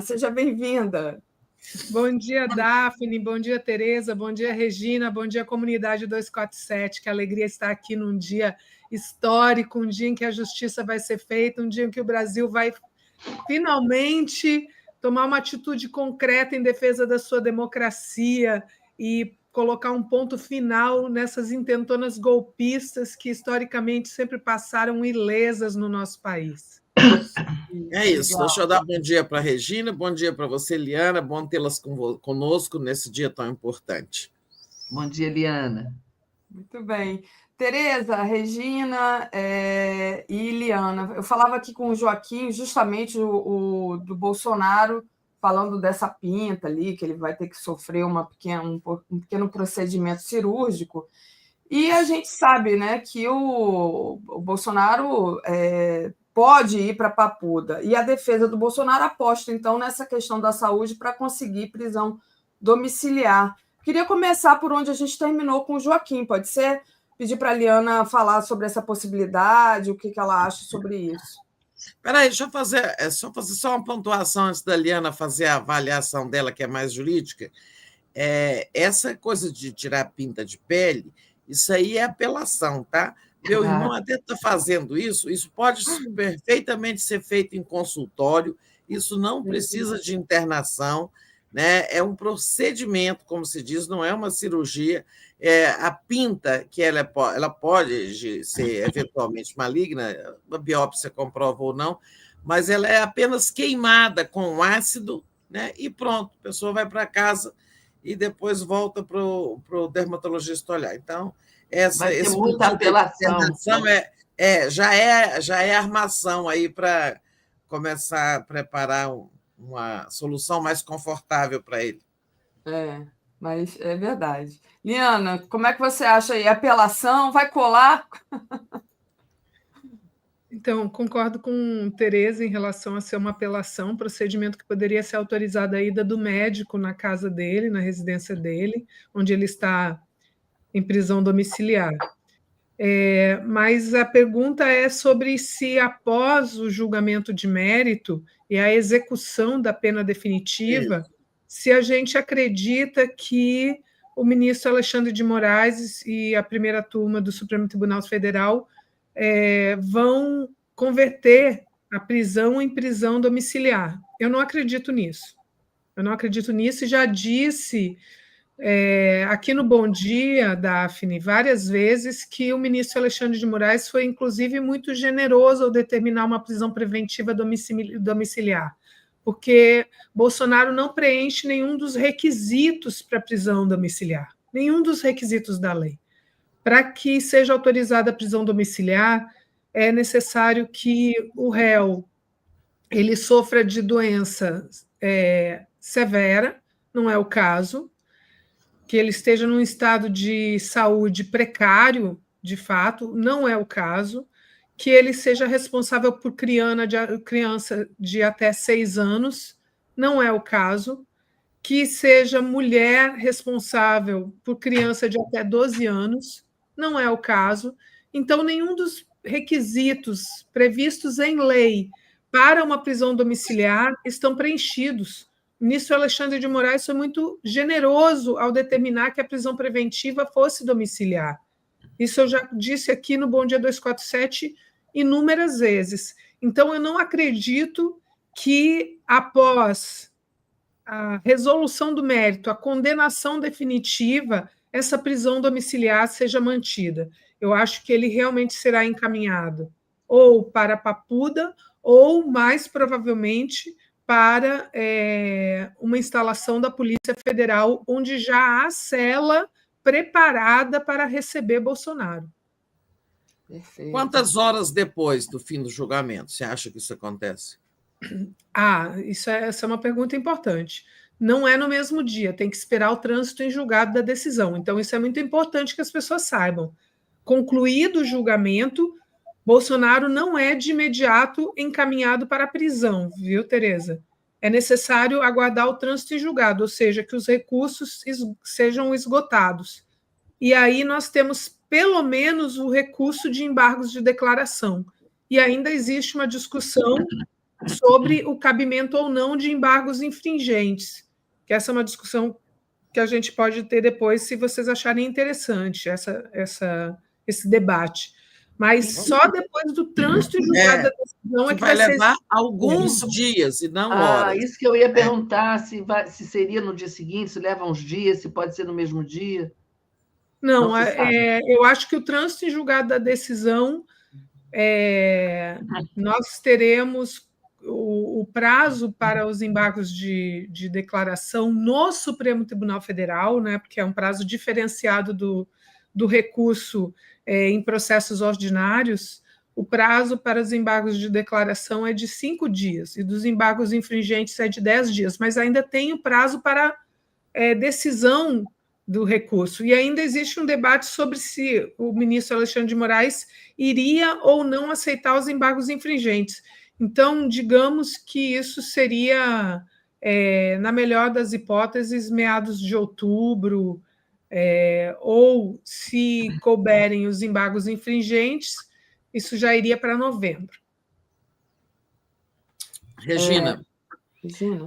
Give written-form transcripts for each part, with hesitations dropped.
Seja bem-vinda. Bom dia, Daphne, bom dia, Tereza, bom dia, Regina, bom dia, comunidade 247, que alegria estar aqui num dia histórico, um dia em que a justiça vai ser feita, um dia em que o Brasil vai finalmente tomar uma atitude concreta em defesa da sua democracia e colocar um ponto final nessas intentonas golpistas que historicamente sempre passaram ilesas no nosso país. É isso. Deixa eu dar bom dia para a Regina, bom dia para você, Liana, bom tê-las conosco nesse dia tão importante. Bom dia, Liana. Muito bem. Tereza, Regina e Liana, eu falava aqui com o Joaquim, justamente do Bolsonaro, falando dessa pinta ali, que ele vai ter que sofrer um pequeno procedimento cirúrgico, e a gente sabe, né, que o Bolsonaro pode ir para Papuda, e a defesa do Bolsonaro aposta, então, nessa questão da saúde para conseguir prisão domiciliar. Queria começar por onde a gente terminou com o Joaquim, pode ser? Pedir para a Liana falar sobre essa possibilidade, o que ela acha sobre isso. Espera aí, deixa eu fazer só uma pontuação antes da Liana fazer a avaliação dela, que é mais jurídica. Essa coisa de tirar pinta de pele, isso aí é apelação, tá? Meu irmão até está fazendo isso pode perfeitamente ser feito em consultório, isso não precisa de internação, né? É um procedimento, como se diz, não é uma cirurgia. A pinta, que ela pode ser eventualmente maligna, a biópsia comprova ou não, mas ela é apenas queimada com ácido, né? E pronto, a pessoa vai para casa e depois volta para o dermatologista olhar. Então, vai ter muita apelação. Já é armação aí para começar a preparar uma solução mais confortável para ele. Mas é verdade. Liana, como é que você acha aí? Apelação vai colar? Então, concordo com Tereza em relação a ser uma apelação, um procedimento que poderia ser autorizado a ida do médico na casa dele, na residência dele, onde ele está em prisão domiciliar. Mas a pergunta é sobre se, após o julgamento de mérito e a execução da pena definitiva, se a gente acredita que o ministro Alexandre de Moraes e a primeira turma do Supremo Tribunal Federal vão converter a prisão em prisão domiciliar. Eu não acredito nisso. E já disse aqui no Bom Dia, Daphne, várias vezes que o ministro Alexandre de Moraes foi, inclusive, muito generoso ao determinar uma prisão preventiva domiciliar, porque Bolsonaro não preenche nenhum dos requisitos para prisão domiciliar, nenhum dos requisitos da lei. Para que seja autorizada a prisão domiciliar, é necessário que o réu ele sofra de doença severa, não é o caso, que ele esteja num estado de saúde precário, de fato, não é o caso, que ele seja responsável por criança de até 6 anos, não é o caso, que seja mulher responsável por criança de até 12 anos, não é o caso. Então, nenhum dos requisitos previstos em lei para uma prisão domiciliar estão preenchidos. O ministro Alexandre de Moraes foi muito generoso ao determinar que a prisão preventiva fosse domiciliar. Isso eu já disse aqui no Bom Dia 247 inúmeras vezes. Então, eu não acredito que, após a resolução do mérito, a condenação definitiva, essa prisão domiciliar seja mantida. Eu acho que ele realmente será encaminhado ou para Papuda ou, mais provavelmente, para uma instalação da Polícia Federal, onde já há cela preparada para receber Bolsonaro. Perfeito. Quantas horas depois do fim do julgamento você acha que isso acontece? Essa é uma pergunta importante. Não é no mesmo dia, tem que esperar o trânsito em julgado da decisão. Então, isso é muito importante que as pessoas saibam. Concluído o julgamento, Bolsonaro não é de imediato encaminhado para a prisão, viu, Tereza? É necessário aguardar o trânsito em julgado, ou seja, que os recursos sejam esgotados. E aí nós temos, pelo menos, o recurso de embargos de declaração. E ainda existe uma discussão sobre o cabimento ou não de embargos infringentes, que essa é uma discussão que a gente pode ter depois, se vocês acharem interessante esse debate. Mas só depois do trânsito e julgado da decisão é que vai levar alguns dias e não horas. Isso que eu ia perguntar, se seria no dia seguinte, se leva uns dias, se pode ser no mesmo dia. Não, eu acho que o trânsito e julgado da decisão, nós teremos o prazo para os embargos de declaração no Supremo Tribunal Federal, né, porque é um prazo diferenciado do recurso em processos ordinários. O prazo para os embargos de declaração é de 5 dias, e dos embargos infringentes é de 10 dias, mas ainda tem o prazo para decisão do recurso. E ainda existe um debate sobre se o ministro Alexandre de Moraes iria ou não aceitar os embargos infringentes. Então, digamos que isso seria, na melhor das hipóteses, meados de outubro, ou, se couberem os embargos infringentes, isso já iria para novembro. Regina.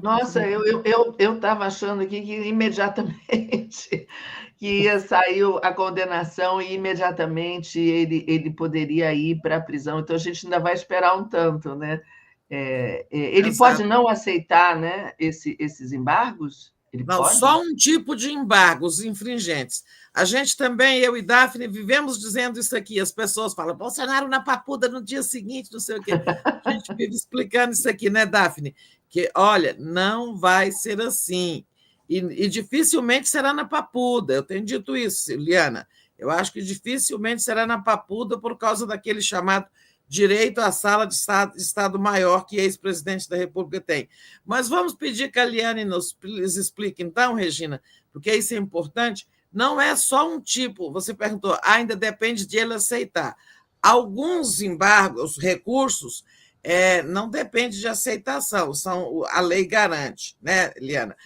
Nossa, eu estava achando aqui que imediatamente que ia sair a condenação e imediatamente ele poderia ir para a prisão. Então, a gente ainda vai esperar um tanto, né? Ele Exato. Pode não aceitar, né, esses embargos? Ele não, pode? Só um tipo de embargo, os infringentes. A gente também, eu e Daphne, vivemos dizendo isso aqui. As pessoas falam, Bolsonaro na papuda no dia seguinte, não sei o quê. A gente vive explicando isso aqui, né, Daphne? Que, olha, não vai ser assim. E dificilmente será na papuda. Eu tenho dito isso, Liana. Eu acho que dificilmente será na papuda por causa daquele chamado direito à sala de Estado Maior que ex-presidente da República tem. Mas vamos pedir que a Liane nos explique, então, Regina, porque isso é importante. Não é só um tipo, você perguntou, ainda depende de ele aceitar. Alguns embargos, recursos, não depende de aceitação, a lei garante, né, Liana?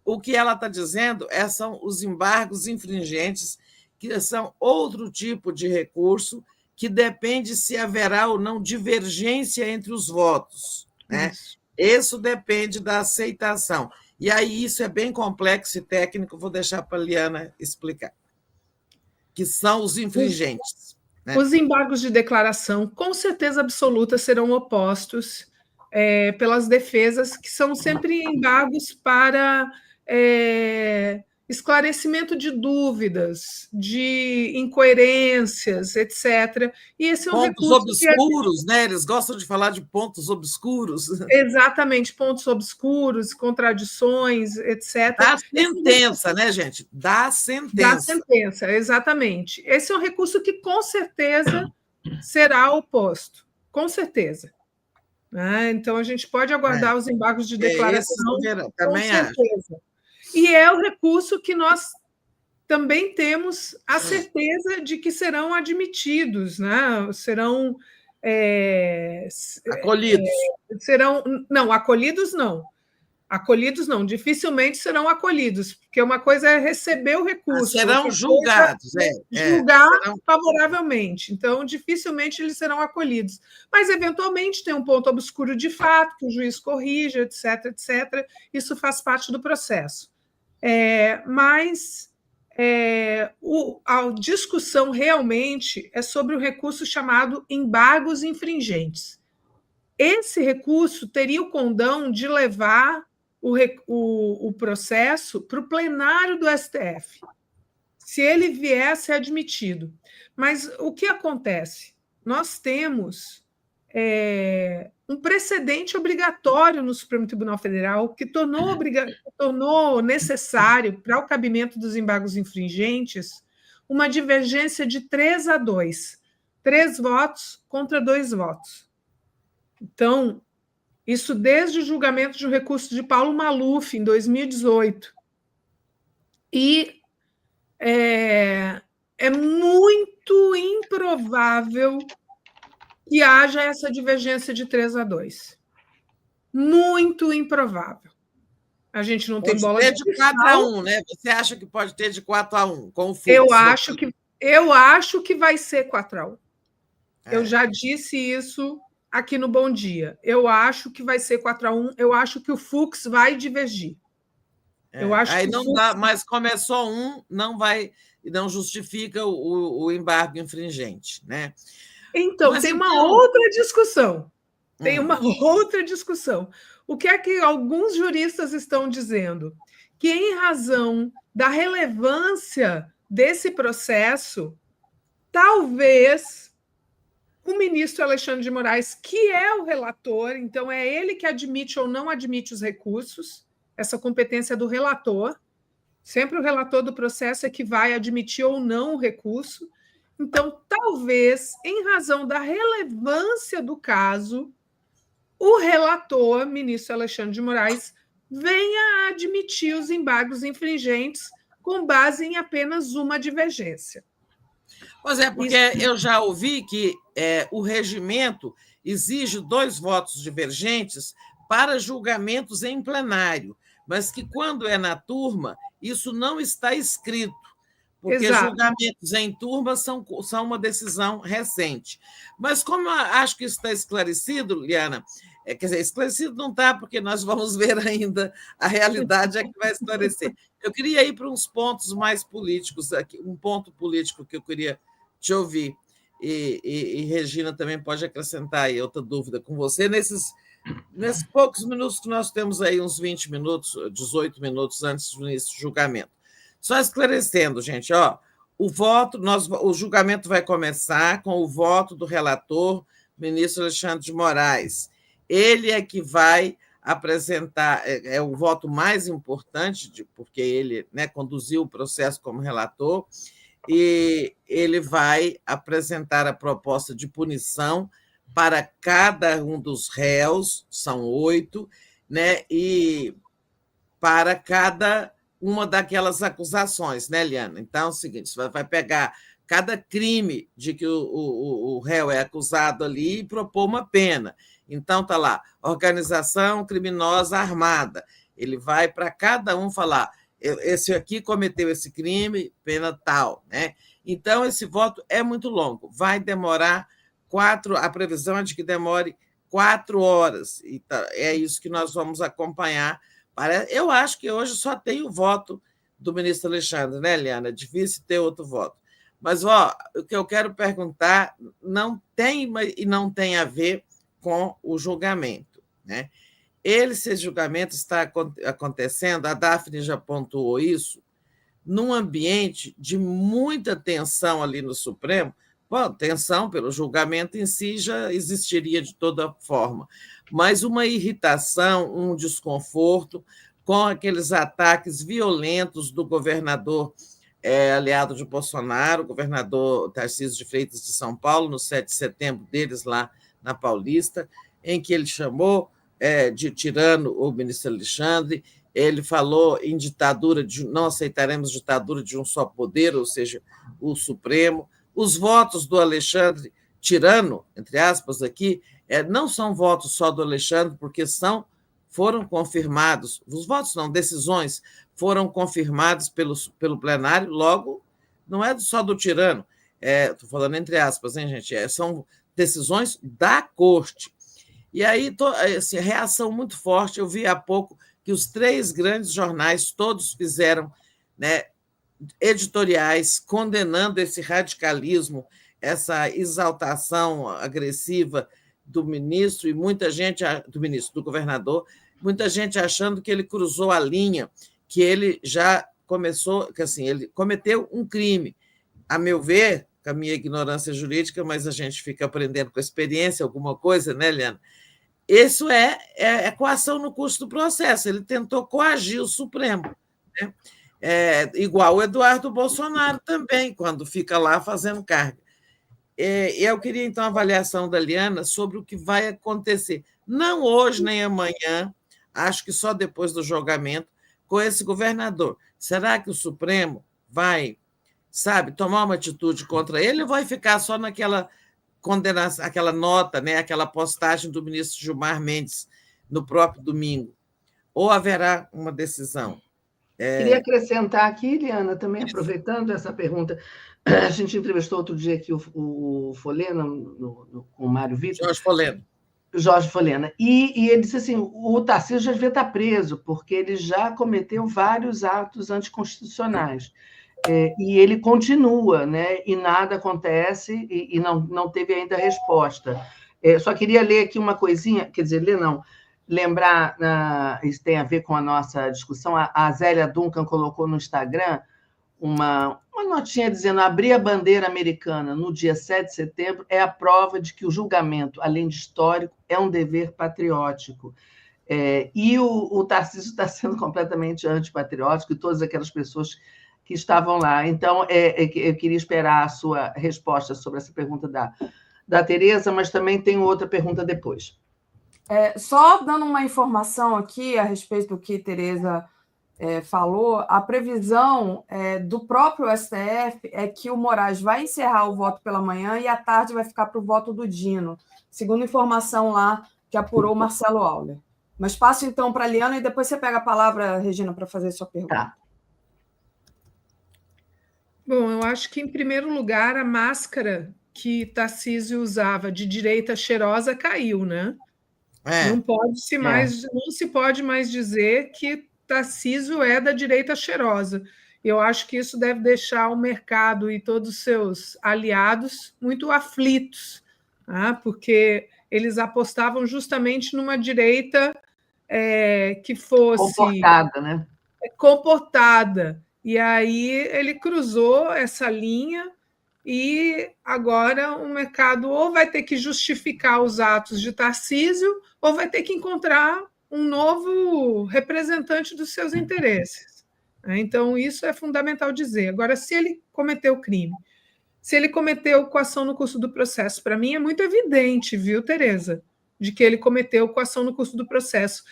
O que ela está dizendo são os embargos infringentes, que são outro tipo de recurso, que depende se haverá ou não divergência entre os votos, né? Isso depende da aceitação. E aí isso é bem complexo e técnico, vou deixar para a Liana explicar. Que são os infringentes. Né? Os embargos de declaração, com certeza absoluta, serão opostos pelas defesas, que são sempre embargos para esclarecimento de dúvidas, de incoerências, etc. E esse é um pontos obscuros, né? Eles gostam de falar de pontos obscuros. Exatamente, pontos obscuros, contradições, etc. Dá sentença, né, gente? Dá sentença. Dá sentença, exatamente. Esse é um recurso que, com certeza, será oposto. Com certeza. Então, a gente pode aguardar os embargos de declaração, também com certeza. Acho. E é o recurso que nós também temos a certeza de que serão admitidos, né? Serão acolhidos. Acolhidos não. Acolhidos não, dificilmente serão acolhidos, porque uma coisa é receber o recurso. Serão julgados. Julgar favoravelmente. Então, dificilmente eles serão acolhidos. Mas, eventualmente, tem um ponto obscuro de fato, que o juiz corrige, etc., etc. Isso faz parte do processo. Mas a discussão realmente é sobre o recurso chamado embargos infringentes. Esse recurso teria o condão de levar o processo para o plenário do STF, se ele viesse admitido. Mas o que acontece? Nós temos um precedente obrigatório no Supremo Tribunal Federal que tornou necessário, para o cabimento dos embargos infringentes, uma divergência de 3-2. 3 votos contra 2 votos. Então, isso desde o julgamento de um recurso de Paulo Maluf, em 2018. E é muito improvável que haja essa divergência de 3-2. Muito improvável. A gente não tem bola de cristal. Pode ter de 4-1, né? Você acha que pode ter de 4-1, com o fluxo? Eu acho que vai ser 4-1. Eu já disse isso aqui no Bom Dia. Eu acho que vai ser 4-1, eu acho que o Fux vai divergir. Eu acho aí que não dá, mas começou não justifica o embargo infringente, né? Então, mas tem uma outra discussão. Tem uma outra discussão. O que é que alguns juristas estão dizendo? Que, em razão da relevância desse processo, talvez o ministro Alexandre de Moraes, que é o relator, então é ele que admite ou não admite os recursos, essa competência é do relator, sempre o relator do processo é que vai admitir ou não o recurso. Então, talvez, em razão da relevância do caso, o relator, ministro Alexandre de Moraes, venha a admitir os embargos infringentes com base em apenas uma divergência. Pois é, porque eu já ouvi que o regimento exige 2 votos divergentes para julgamentos em plenário, mas que, quando é na turma, isso não está escrito, porque julgamentos em turma são uma decisão recente. Mas, como eu acho que isso está esclarecido, Liana, quer dizer, esclarecido não está, porque nós vamos ver ainda, a realidade é que vai esclarecer. Eu queria ir para uns pontos mais políticos aqui, um ponto político que eu queria te ouvir, e Regina também pode acrescentar aí outra dúvida com você, nesses poucos minutos que nós temos aí, uns 20 minutos, 18 minutos antes do início do julgamento. Só esclarecendo, gente, o julgamento vai começar com o voto do relator, ministro Alexandre de Moraes. Ele é que vai apresentar, é o voto mais importante, porque ele, né, conduziu o processo como relator, e ele vai apresentar a proposta de punição para cada um dos réus, são 8, né, e para cada uma daquelas acusações, né, Liana? Então, é o seguinte, você vai pegar cada crime de que o réu é acusado ali e propor uma pena. Então, está lá, organização criminosa armada. Ele vai para cada um falar, esse aqui cometeu esse crime, pena tal, né? Então, esse voto é muito longo, vai demorar a previsão é de que demore 4 horas, e é isso que nós vamos acompanhar. Eu acho que hoje só tem o voto do ministro Alexandre, né, Liana? É difícil ter outro voto. Mas o que eu quero perguntar não tem a ver com o julgamento, né? Esse julgamento está acontecendo, a Daphne já pontuou isso, num ambiente de muita tensão ali no Supremo. Bom, tensão pelo julgamento em si já existiria de toda forma, mas uma irritação, um desconforto com aqueles ataques violentos do governador aliado de Bolsonaro, o governador Tarcísio de Freitas de São Paulo, no 7 de setembro deles lá na Paulista, em que ele chamou de tirano o ministro Alexandre, ele falou em ditadura, não aceitaremos ditadura de um só poder, ou seja, o Supremo. Os votos do Alexandre tirano, entre aspas, aqui, não são votos só do Alexandre, porque foram confirmados, os votos não, decisões foram confirmadas pelo plenário, logo, não é só do tirano, estou falando entre aspas, hein, gente? São decisões da corte. E aí, assim, reação muito forte, eu vi há pouco que os 3 grandes jornais, todos fizeram, né, editoriais condenando esse radicalismo, essa exaltação agressiva do ministro, e muita gente, do governador, muita gente achando que ele cruzou a linha, que ele já começou, que assim, ele cometeu um crime. A meu ver, com a minha ignorância jurídica, mas a gente fica aprendendo com a experiência alguma coisa, né, Liana? Isso é coação no curso do processo, ele tentou coagir o Supremo, né? Igual o Eduardo Bolsonaro também, quando fica lá fazendo carga. Eu queria, então, a avaliação da Liana sobre o que vai acontecer, não hoje nem amanhã, acho que só depois do julgamento, com esse governador. Será que o Supremo vai, tomar uma atitude contra ele ou vai ficar só naquela condenação, aquela nota, né, aquela postagem do ministro Gilmar Mendes no próprio domingo? Ou haverá uma decisão? Queria acrescentar aqui, Liana, também aproveitando essa pergunta, a gente entrevistou outro dia aqui o Folena, com o Mário Vitor. Jorge Folena. Jorge Folena. E ele disse assim: o Tarcísio já devia estar preso, porque ele já cometeu vários atos anticonstitucionais. E ele continua, né? E nada acontece, e não teve ainda resposta. Só queria ler aqui uma coisinha, quer dizer, ler não, lembrar, isso tem a ver com a nossa discussão, a Zélia Duncan colocou no Instagram uma notinha dizendo: abrir a bandeira americana no dia 7 de setembro é a prova de que o julgamento, além de histórico, é um dever patriótico. E o Tarcísio está sendo completamente antipatriótico, e todas aquelas pessoas que estavam lá. Então, eu queria esperar a sua resposta sobre essa pergunta da Tereza, mas também tenho outra pergunta depois. Só dando uma informação aqui a respeito do que Tereza falou, a previsão do próprio STF é que o Moraes vai encerrar o voto pela manhã e à tarde vai ficar para o voto do Dino, segundo informação lá que apurou Marcelo Auler. Mas passo então para a Liana e depois você pega a palavra, Regina, para fazer sua pergunta. Tá. Bom, eu acho que, em primeiro lugar, a máscara que Tarcísio usava de direita cheirosa caiu, né? Não se pode mais dizer que Tarcísio é da direita cheirosa. Eu acho que isso deve deixar o mercado e todos os seus aliados muito aflitos, tá? Porque eles apostavam justamente numa direita que fosse comportada, né? Comportada. E aí ele cruzou essa linha e agora o mercado ou vai ter que justificar os atos de Tarcísio ou vai ter que encontrar um novo representante dos seus interesses. Então, isso é fundamental dizer. Agora, se ele cometeu crime, se ele cometeu coação no curso do processo, para mim é muito evidente, viu, Tereza, de que ele cometeu coação no curso do processo.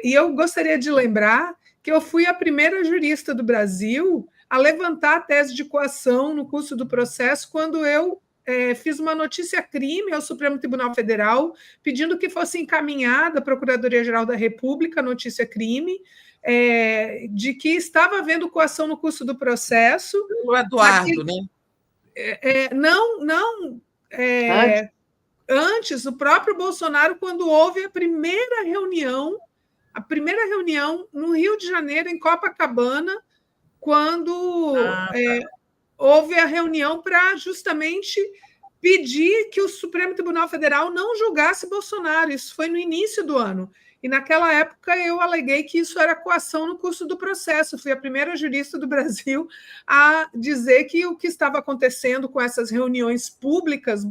E eu gostaria de lembrar que eu fui a primeira jurista do Brasil a levantar a tese de coação no curso do processo quando eu fiz uma notícia-crime ao Supremo Tribunal Federal, pedindo que fosse encaminhada à Procuradoria-Geral da República a notícia-crime, de que estava havendo coação no curso do processo. O Eduardo, né? Antes, o próprio Bolsonaro, quando houve a primeira reunião no Rio de Janeiro, em Copacabana, quando houve a reunião para justamente pedir que o Supremo Tribunal Federal não julgasse Bolsonaro. Isso foi no início do ano. E, naquela época, eu aleguei que isso era coação no curso do processo. Fui a primeira jurista do Brasil a dizer que o que estava acontecendo com essas reuniões públicas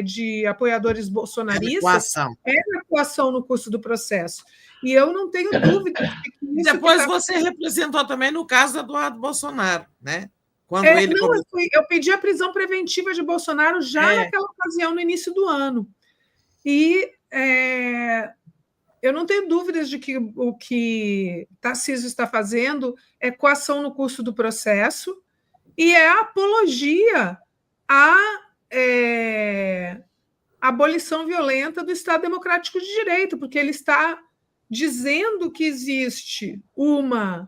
de apoiadores bolsonaristas era coação no curso do processo. E eu não tenho dúvida de que isso. Depois você representou também no caso do Eduardo Bolsonaro, né? Quando eu pedi a prisão preventiva de Bolsonaro já naquela ocasião, no início do ano. E eu não tenho dúvidas de que o que Tarcísio está fazendo é coação no curso do processo e é apologia à abolição violenta do Estado Democrático de Direito, porque ele está dizendo que existe uma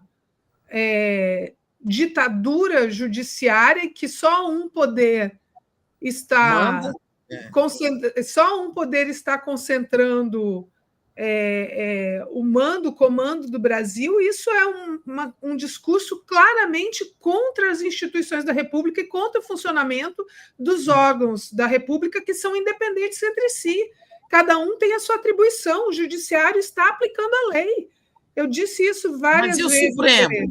ditadura judiciária e que só um poder está concentrando o comando do Brasil. Isso é um discurso claramente contra as instituições da República e contra o funcionamento dos órgãos da República, que são independentes entre si. Cada um tem a sua atribuição, o judiciário está aplicando a lei. Eu disse isso várias vezes.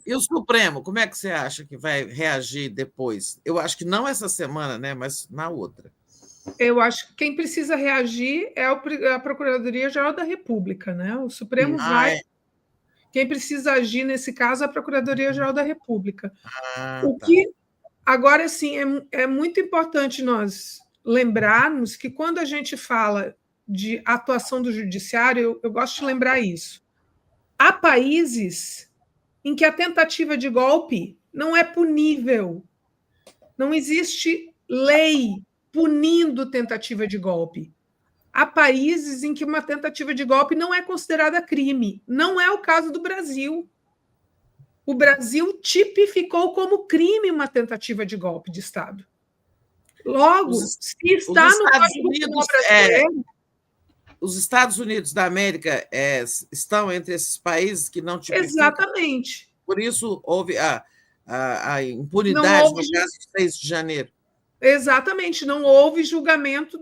E o Supremo, como é que você acha que vai reagir depois? Eu acho que não essa semana, né? Mas na outra. Eu acho que quem precisa reagir é a Procuradoria-Geral da República, né? O Supremo vai. Quem precisa agir nesse caso é a Procuradoria-Geral da República. Agora, sim, é muito importante nós lembrarmos que, quando a gente fala de atuação do judiciário, eu gosto de lembrar isso. Há países em que a tentativa de golpe não é punível. Não existe lei punindo tentativa de golpe. Há países em que uma tentativa de golpe não é considerada crime. Não é o caso do Brasil. O Brasil tipificou como crime uma tentativa de golpe de Estado. Logo, se está no Código Penal brasileiro, os Estados Unidos da América estão entre esses países que não tipificam. Exatamente. Por isso houve a impunidade no caso de 6 de janeiro. Exatamente, não houve julgamento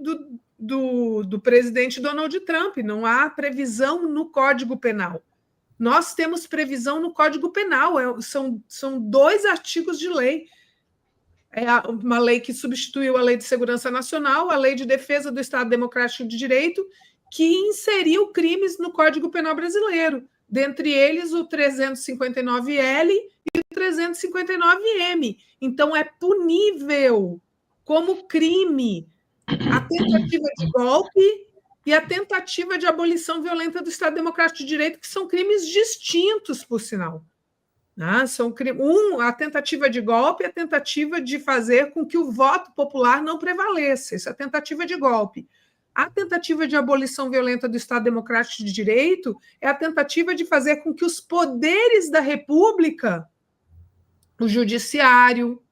do presidente Donald Trump, não há previsão no Código Penal. Nós temos previsão no Código Penal, são 2 artigos de lei. É uma lei que substituiu a Lei de Segurança Nacional, a Lei de Defesa do Estado Democrático de Direito, que inseriu crimes no Código Penal brasileiro, dentre eles o 359L e o 359M. Então, é punível como crime a tentativa de golpe e a tentativa de abolição violenta do Estado Democrático de Direito, que são crimes distintos, por sinal. São a tentativa de golpe é a tentativa de fazer com que o voto popular não prevaleça. Isso é a tentativa de golpe. A tentativa de abolição violenta do Estado Democrático de Direito é a tentativa de fazer com que os poderes da República, o judiciário,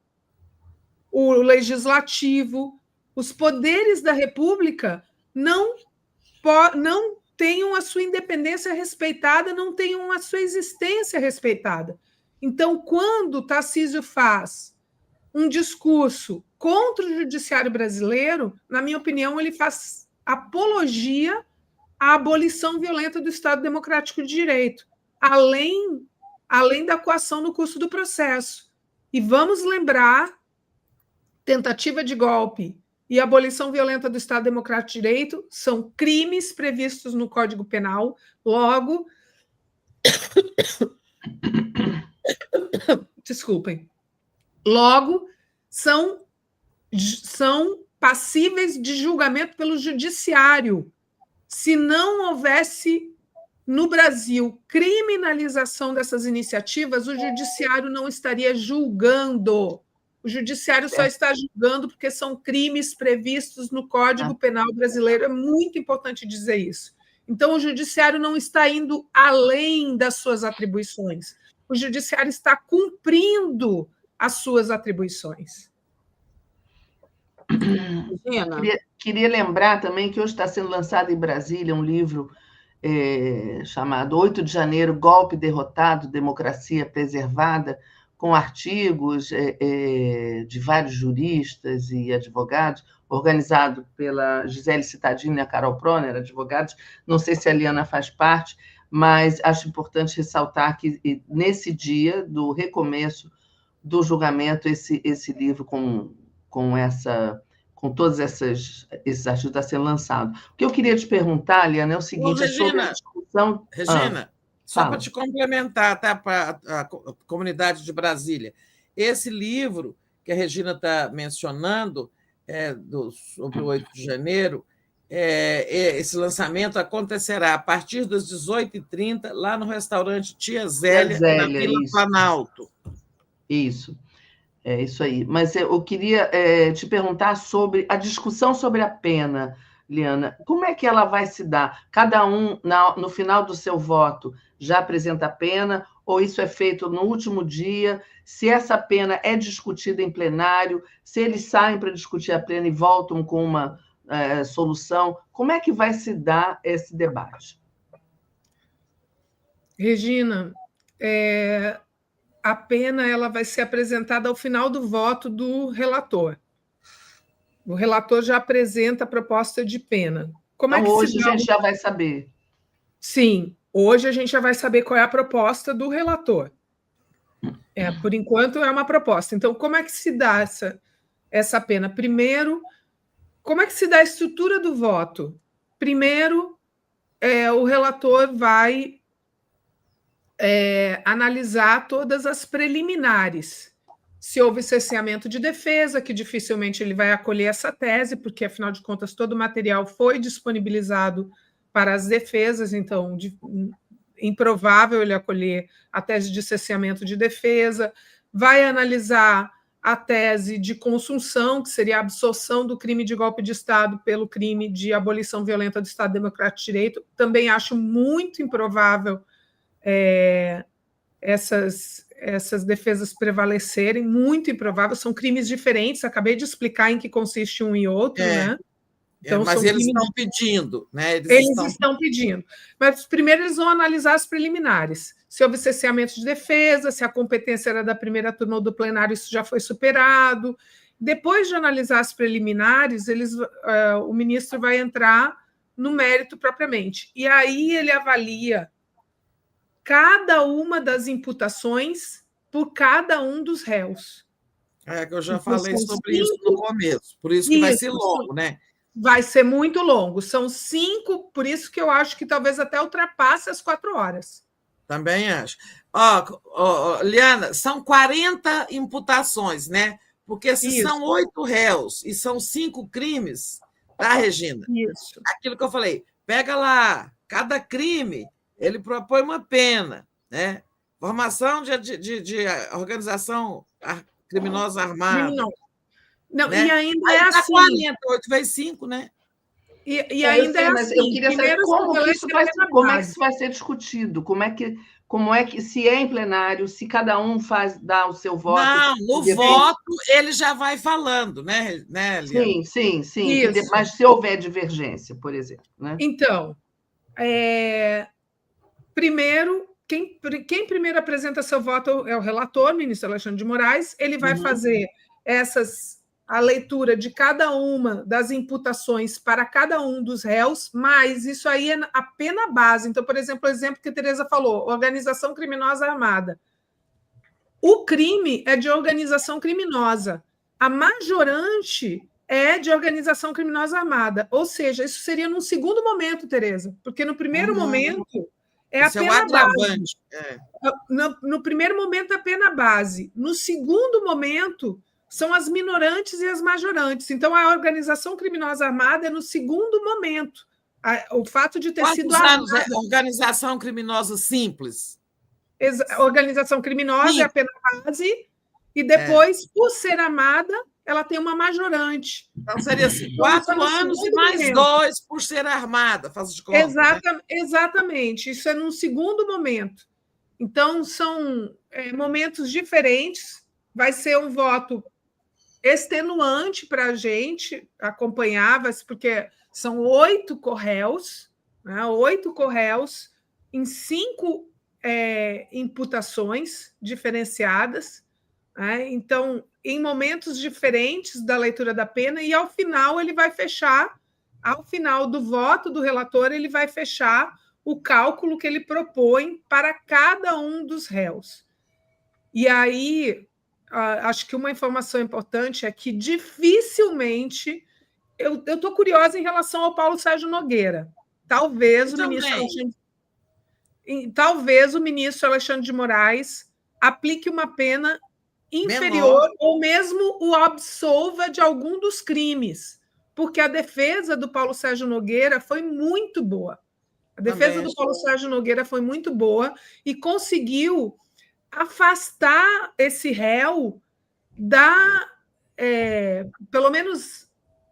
o legislativo, os poderes da República não tenham a sua independência respeitada, não tenham a sua existência respeitada. Então, quando Tarcísio faz um discurso contra o judiciário brasileiro, na minha opinião, ele faz apologia à abolição violenta do Estado Democrático de Direito, além da coação no curso do processo. E vamos lembrar, tentativa de golpe e abolição violenta do Estado Democrático de Direito são crimes previstos no Código Penal, logo... Desculpem. Logo, são passíveis de julgamento pelo judiciário. Se não houvesse no Brasil criminalização dessas iniciativas, o judiciário não estaria julgando. O judiciário só está julgando porque são crimes previstos no Código Penal brasileiro. É muito importante dizer isso. Então, o judiciário não está indo além das suas atribuições. O judiciário está cumprindo as suas atribuições. Queria lembrar também que hoje está sendo lançado em Brasília um livro chamado 8 de Janeiro, Golpe Derrotado, Democracia Preservada, com artigos de vários juristas e advogados, organizado pela Gisele Cittadini e a Carol Proner, advogados. Não sei se a Liana faz parte, mas acho importante ressaltar que, nesse dia do recomeço do julgamento, esse livro com todos esses artigos está sendo lançado. O que eu queria te perguntar, Liana, é o seguinte... Regina, a discussão... Só para te complementar, tá, para a comunidade de Brasília, esse livro que a Regina está mencionando, sobre o 8 de janeiro, esse lançamento acontecerá a partir das 18h30, lá no restaurante Tia Zélia, na Vila Planalto. Isso, é isso aí. Mas eu queria te perguntar sobre a discussão sobre a pena, Liana. Como é que ela vai se dar? Cada um, no final do seu voto, já apresenta a pena, ou isso é feito no último dia? Se essa pena é discutida em plenário, se eles saem para discutir a pena e voltam com uma solução, como é que vai se dar esse debate? Regina, a pena ela vai ser apresentada ao final do voto do relator. O relator já apresenta a proposta de pena. Então, hoje a gente já vai saber. Sim, hoje a gente já vai saber qual é a proposta do relator. Por enquanto, é uma proposta. Então, como é que se dá essa pena? Primeiro, como é que se dá a estrutura do voto? Primeiro, o relator vai analisar todas as preliminares. Se houve cerceamento de defesa, que dificilmente ele vai acolher essa tese, porque, afinal de contas, todo o material foi disponibilizado para as defesas, então, improvável ele acolher a tese de cerceamento de defesa. Vai analisar a tese de consunção, que seria a absorção do crime de golpe de Estado pelo crime de abolição violenta do Estado Democrático de Direito. Também acho muito improvável essas defesas prevalecerem, muito improvável, são crimes diferentes, acabei de explicar em que consiste um e outro, né? Então, mas eles estão pedindo, né? Eles estão pedindo. Mas primeiro eles vão analisar as preliminares. Se houve cesseamento de defesa, se a competência era da primeira turma ou do plenário, isso já foi superado. Depois de analisar as preliminares, o ministro vai entrar no mérito propriamente. E aí ele avalia cada uma das imputações por cada um dos réus. É que eu já falei sobre isso no começo, por isso que vai ser longo, né? Vai ser muito longo. São 5, por isso que eu acho que talvez até ultrapasse as 4 horas. Também acho. Liana, são 40 imputações, né? Porque se são 8 réus e são 5 crimes, tá, Regina? Isso. Aquilo que eu falei, pega lá, cada crime, ele propõe uma pena, né? Formação de organização criminosa armada. Não, né? E ainda aí é tá assim. 40, 8 vezes 5, né? E ainda sei, é mas assim. Eu queria saber como é que isso vai ser discutido, como é que, se é em plenário, se cada um dá o seu voto. Não, no voto ele já vai falando, né, Liana? Sim. Mas se houver divergência, por exemplo. Né? Então, primeiro, quem primeiro apresenta seu voto é o relator, ministro Alexandre de Moraes. Ele vai fazer a leitura de cada uma das imputações para cada um dos réus, mas isso aí é a pena base. Então, por exemplo, o exemplo que a Tereza falou, organização criminosa armada. O crime é de organização criminosa. A majorante é de organização criminosa armada. Ou seja, isso seria num segundo momento, Tereza, porque no primeiro momento é a pena base. No primeiro momento, a pena base. No segundo momento, são as minorantes e as majorantes. Então, a organização criminosa armada é no segundo momento. O fato de ter sido armada. Quantos anos é organização criminosa simples? Organização criminosa é a pena base, e depois, por ser armada, ela tem uma majorante. Então, seria assim, 4 anos e mais 2 por ser armada, faz de conta. Exatamente. Isso é num segundo momento. Então, são momentos diferentes. Vai ser um voto extenuante para a gente acompanhar, porque são 8 corréus, né? 8 corréus em 5 imputações diferenciadas, né? Então, em momentos diferentes da leitura da pena, e ao final ele vai fechar, ao final do voto do relator, ele vai fechar o cálculo que ele propõe para cada um dos réus. E aí, acho que uma informação importante é que dificilmente... Eu estou curiosa em relação ao Paulo Sérgio Nogueira. Talvez o ministro Alexandre de Moraes aplique uma pena inferior ou mesmo o absolva de algum dos crimes, porque a defesa do Paulo Sérgio Nogueira foi muito boa. A defesa do Paulo Sérgio Nogueira foi muito boa e conseguiu afastar esse réu pelo menos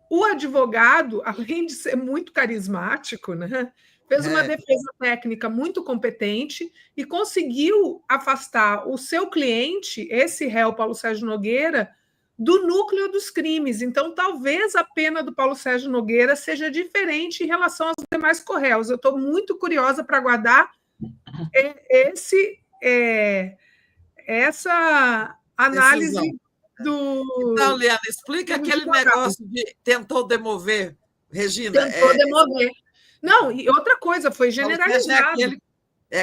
o advogado, além de ser muito carismático, né, fez uma defesa técnica muito competente e conseguiu afastar o seu cliente, esse réu Paulo Sérgio Nogueira, do núcleo dos crimes. Então, talvez a pena do Paulo Sérgio Nogueira seja diferente em relação aos demais corréus. Eu estou muito curiosa para aguardar essa análise decisão. Do... Então, Liana, explica aquele negócio de tentou demover, Regina. Tentou demover. Não, e outra coisa, foi generalizado.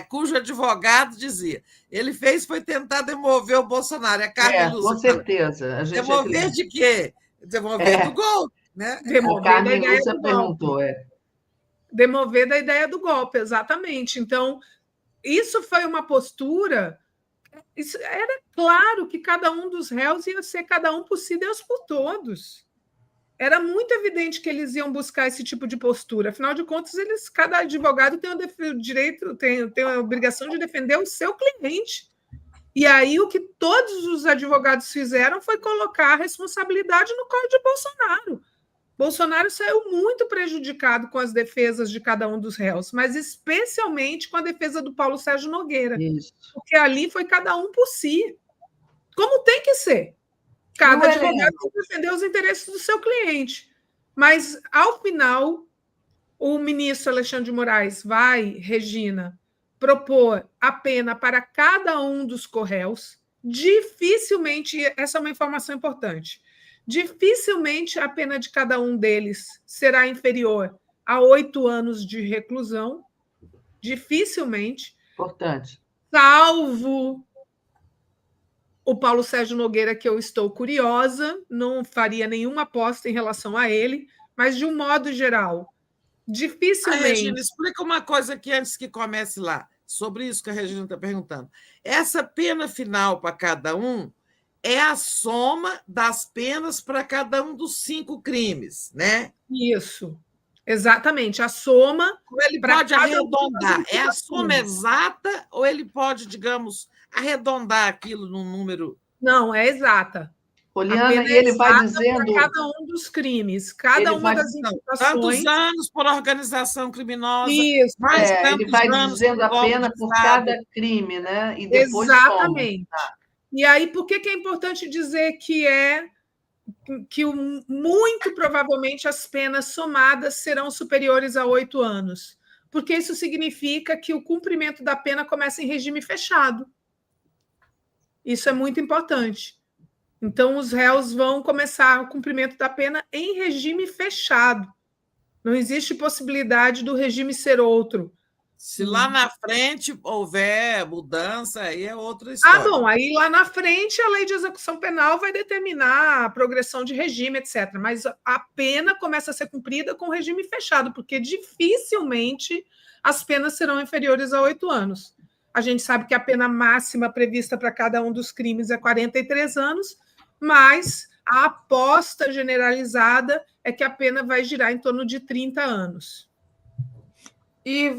Cujo advogado dizia, ele foi tentar demover o Bolsonaro. É Carmen Lúcia. Com certeza. Demover de quê? Demover do golpe. Né? A Carmen Lúcia perguntou. Demover da ideia do golpe, exatamente. Então, isso foi uma postura... Isso era claro que cada um dos réus ia ser cada um por si, Deus por todos. Era muito evidente que eles iam buscar esse tipo de postura. Afinal de contas, cada advogado tem o direito, tem a obrigação de defender o seu cliente. E aí o que todos os advogados fizeram foi colocar a responsabilidade no colo de Bolsonaro. Bolsonaro saiu muito prejudicado com as defesas de cada um dos réus, mas especialmente com a defesa do Paulo Sérgio Nogueira. Isso. Porque ali foi cada um por si. Como tem que ser. Cada advogado tem que defender os interesses do seu cliente. Mas, ao final, o ministro Alexandre de Moraes vai, Regina, propor a pena para cada um dos co-réus. Dificilmente, essa é uma informação importante, dificilmente a pena de cada um deles será inferior a 8 anos de reclusão, dificilmente. Importante. Salvo o Paulo Sérgio Nogueira, que eu estou curiosa, não faria nenhuma aposta em relação a ele, mas, de um modo geral, dificilmente... Regina, explica uma coisa aqui antes que comece lá, sobre isso que a Regina está perguntando. Essa pena final para cada um é a soma das penas para cada um dos 5 crimes, né? Isso, exatamente, a soma... Ou ele pode arredondar, é a soma exata ou ele pode, digamos, arredondar aquilo num número... Não, é exata. Poliana, e ele vai dizendo... Para cada um dos crimes, cada uma das imputações... Tantos anos por organização criminosa... Isso, ele vai dizendo a pena por cada crime, né? E depois exatamente. E aí, por que é importante dizer que muito provavelmente as penas somadas serão superiores a 8 anos? Porque isso significa que o cumprimento da pena começa em regime fechado. Isso é muito importante. Então, os réus vão começar o cumprimento da pena em regime fechado. Não existe possibilidade do regime ser outro. Se lá na frente houver mudança, aí é outra história. Bom, aí lá na frente a lei de execução penal vai determinar a progressão de regime, etc. Mas a pena começa a ser cumprida com regime fechado, porque dificilmente as penas serão inferiores a 8 anos. A gente sabe que a pena máxima prevista para cada um dos crimes é 43 anos, mas a aposta generalizada é que a pena vai girar em torno de 30 anos. E,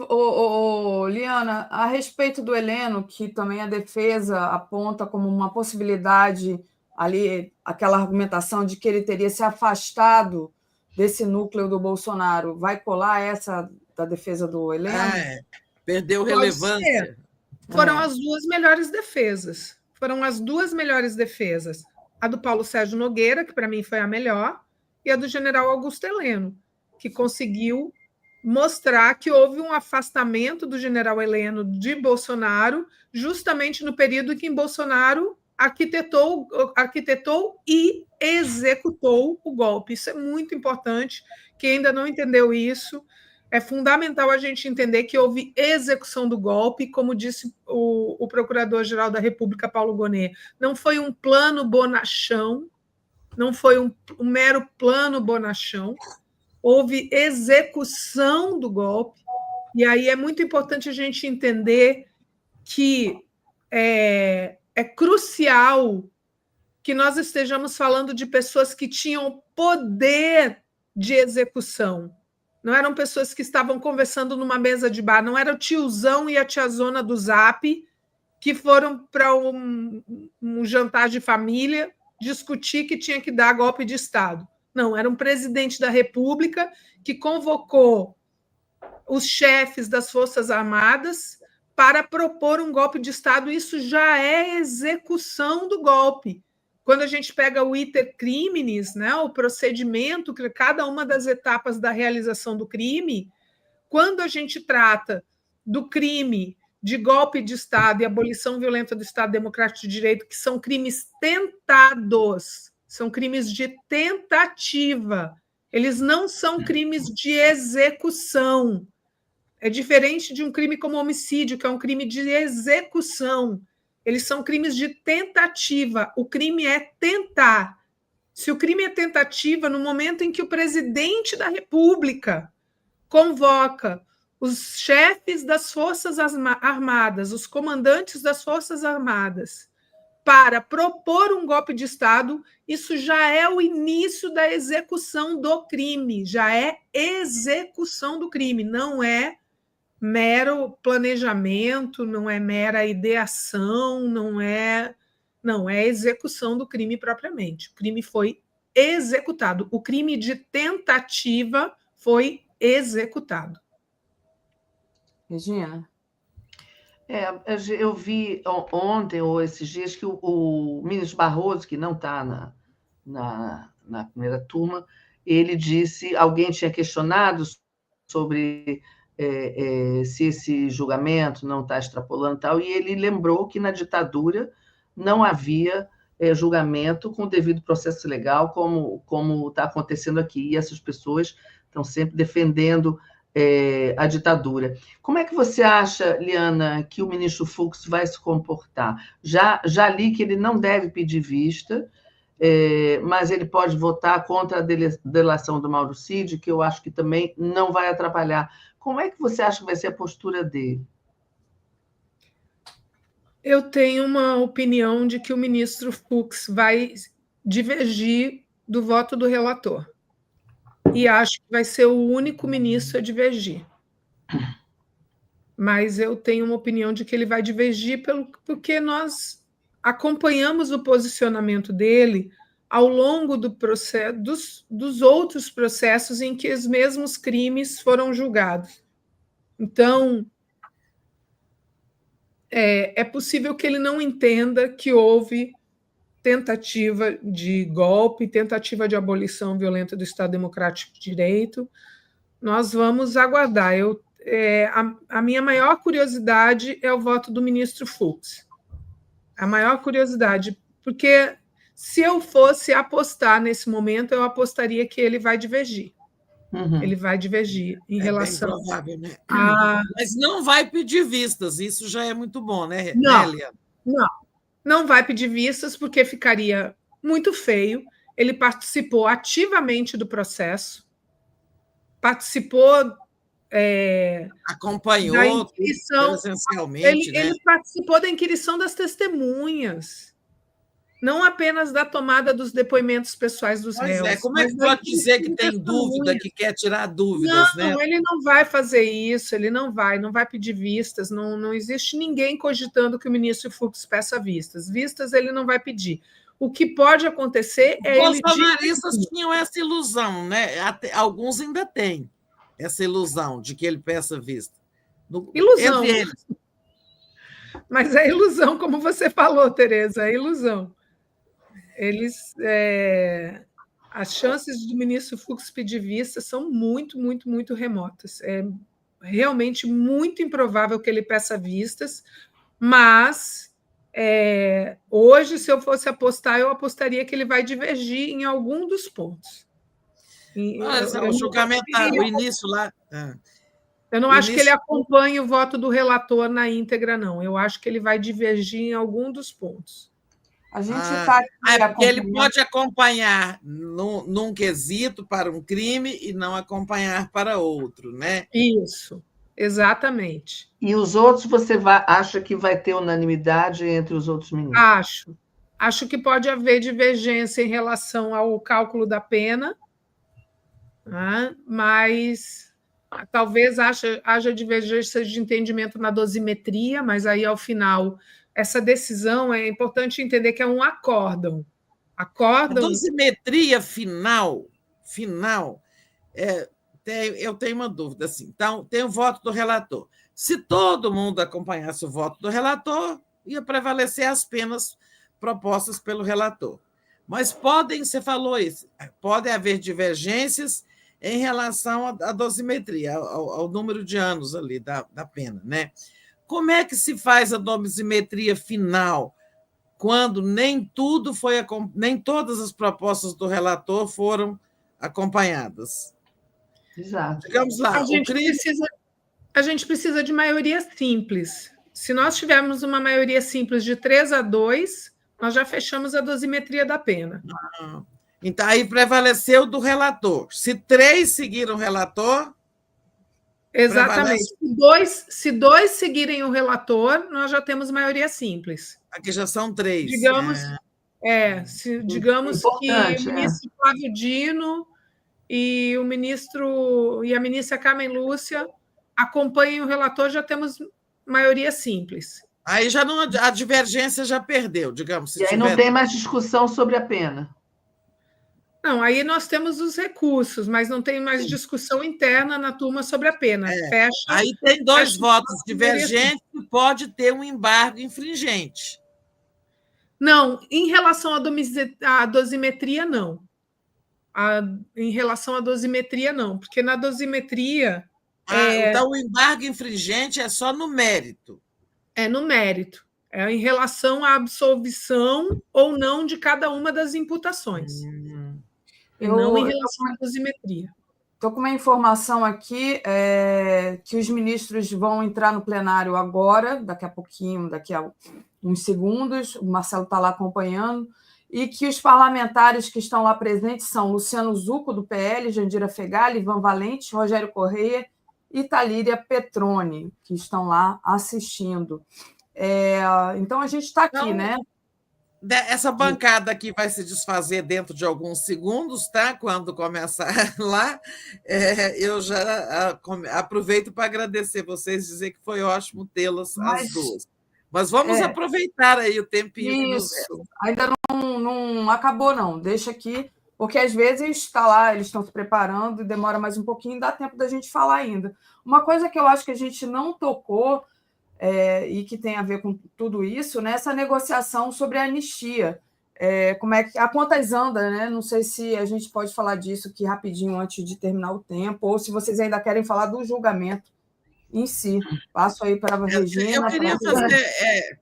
Liana, a respeito do Heleno, que também a defesa aponta como uma possibilidade ali, aquela argumentação de que ele teria se afastado desse núcleo do Bolsonaro, vai colar essa da defesa do Heleno? Perdeu relevância. Foram as duas melhores defesas. A do Paulo Sérgio Nogueira, que para mim foi a melhor, e a do general Augusto Heleno, que conseguiu mostrar que houve um afastamento do general Heleno de Bolsonaro, justamente no período em que Bolsonaro arquitetou e executou o golpe. Isso é muito importante. Quem ainda não entendeu isso, é fundamental a gente entender que houve execução do golpe, como disse o Procurador-Geral da República, Paulo Gonet. Não foi um plano bonachão, não foi um mero plano bonachão, houve execução do golpe, e aí é muito importante a gente entender que é crucial que nós estejamos falando de pessoas que tinham poder de execução. Não eram pessoas que estavam conversando numa mesa de bar, não era o tiozão e a tiazona do Zap que foram para um jantar de família discutir que tinha que dar golpe de Estado. Não, era um presidente da República que convocou os chefes das Forças Armadas para propor um golpe de Estado. Isso já é execução do golpe. Quando a gente pega o iter criminis, né, o procedimento, cada uma das etapas da realização do crime, quando a gente trata do crime de golpe de Estado e abolição violenta do Estado Democrático de Direito, que são crimes tentados, são crimes de tentativa, eles não são crimes de execução. É diferente de um crime como homicídio, que é um crime de execução. Eles são crimes de tentativa. O crime é tentar. Se o crime é tentativa, no momento em que o presidente da República convoca os chefes das Forças Armadas, os comandantes das Forças Armadas, para propor um golpe de Estado, isso já é o início da execução do crime, já é execução do crime, não é mero planejamento, não é mera ideação, não é execução do crime propriamente. O crime foi executado, o crime de tentativa foi executado. Regina? Eu vi ontem ou esses dias que o ministro Barroso, que não está na primeira turma, ele disse, alguém tinha questionado sobre se esse julgamento não está extrapolando e tal, e ele lembrou que na ditadura não havia julgamento com o devido processo legal, como está acontecendo aqui, e essas pessoas estão sempre defendendo a ditadura. Como é que você acha, Liana, que o ministro Fux vai se comportar? Já li que ele não deve pedir vista, mas ele pode votar contra a delação do Mauro Cid, que eu acho que também não vai atrapalhar. Como é que você acha que vai ser a postura dele? Eu tenho uma opinião de que o ministro Fux vai divergir do voto do relator. E acho que vai ser o único ministro a divergir. Mas eu tenho uma opinião de que ele vai divergir porque nós acompanhamos o posicionamento dele ao longo do processo, dos outros processos em que os mesmos crimes foram julgados. Então, é possível que ele não entenda que houve tentativa de golpe, tentativa de abolição violenta do Estado Democrático de Direito. Nós vamos aguardar. A minha maior curiosidade é o voto do ministro Fux. A maior curiosidade, porque se eu fosse apostar nesse momento, eu apostaria que ele vai divergir. Uhum. Ele vai divergir em relação bem provável, né? Mas não vai pedir vistas, isso já é muito bom, né, Liana? Não vai pedir vistas, porque ficaria muito feio. Ele participou ativamente do processo, participou. Acompanhou da inquirição, essencialmente. Ele participou da inquirição das testemunhas, não apenas da tomada dos depoimentos pessoais dos réus. Como é que pode dizer que tem dúvida, que quer tirar dúvidas? Não, ele não vai fazer isso, ele não vai pedir vistas, não existe ninguém cogitando que o ministro Fux peça vistas. Vistas ele não vai pedir. O que pode acontecer é ele... Os bolsonaristas tinham essa ilusão, né? Alguns ainda têm essa ilusão de que ele peça vista. Ilusão. Mas é ilusão, como você falou, Tereza, é ilusão. As chances do ministro Fux pedir vista são muito, muito, muito remotas. É realmente muito improvável que ele peça vistas, mas hoje, se eu fosse apostar, eu apostaria que ele vai divergir em algum dos pontos. Mas o julgamento, o início lá... Eu não acho que ele acompanhe o voto do relator na íntegra, não. Eu acho que ele vai divergir em algum dos pontos. A gente está porque ele pode acompanhar num quesito para um crime e não acompanhar para outro, né? Isso, exatamente. E os outros você acha que vai ter unanimidade entre os outros ministros? Acho que pode haver divergência em relação ao cálculo da pena, né? Mas talvez haja divergência de entendimento na dosimetria, mas aí, ao final... Essa decisão, é importante entender que é um acórdão. A dosimetria final, eu tenho uma dúvida. Assim. Então, tem o voto do relator. Se todo mundo acompanhasse o voto do relator, ia prevalecer as penas propostas pelo relator. Mas você falou isso, podem haver divergências em relação à dosimetria, ao número de anos ali da pena, né? Como é que se faz a dosimetria final quando nem todas as propostas do relator foram acompanhadas? Exato. Digamos lá, a gente precisa de maioria simples. Se nós tivermos uma maioria simples de 3-2, nós já fechamos a dosimetria da pena. Então, aí prevaleceu do relator. Se 3 seguiram o relator... Exatamente. Se dois seguirem o relator, nós já temos maioria simples. Aqui já são 3. Digamos que o ministro Flávio Dino e a ministra Carmen Lúcia acompanhem o relator, já temos maioria simples. Aí já não, a divergência já perdeu, digamos. E aí não tem mais discussão sobre a pena. Não, aí nós temos os recursos, mas não tem mais discussão interna na turma sobre a pena. Aí tem 2 votos divergentes e pode ter um embargo infringente. Não, em relação à dosimetria, não. em relação à dosimetria, não, porque na dosimetria... Então, o embargo infringente é só no mérito. É no mérito. É em relação à absolvição ou não de cada uma das imputações. E não em relação à dosimetria. Estou com uma informação aqui que os ministros vão entrar no plenário agora, daqui a pouquinho, daqui a uns segundos, o Marcelo está lá acompanhando, e que os parlamentares que estão lá presentes são Luciano Zucco, do PL, Jandira Fegali, Ivan Valente, Rogério Correia e Talíria Petroni, que estão lá assistindo. Então, a gente está aqui, né? Essa bancada aqui vai se desfazer dentro de alguns segundos, tá? Quando começar lá, eu já aproveito para agradecer vocês, dizer que foi ótimo tê-las as duas. Mas vamos aproveitar aí o tempinho. Isso, ainda não acabou, não. Deixa aqui, porque às vezes está lá, eles estão se preparando e demora mais um pouquinho, dá tempo da gente falar ainda. Uma coisa que eu acho que a gente não tocou, e que tem a ver com tudo isso, né? Essa negociação sobre a anistia. Como é que a quantas anda, né? Não sei se a gente pode falar disso aqui rapidinho antes de terminar o tempo, ou se vocês ainda querem falar do julgamento em si. Passo aí para a Regina. Eu queria fazer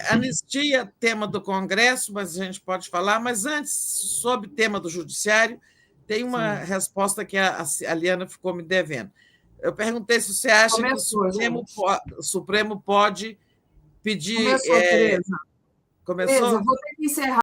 anistia, tema do Congresso, mas a gente pode falar, mas antes, sobre o tema do Judiciário, tem uma resposta que a Liana ficou me devendo. Eu perguntei se você acha que o Supremo pode pedir... Começou, Tereza. Começou? Tereza, vou ter que encerrar.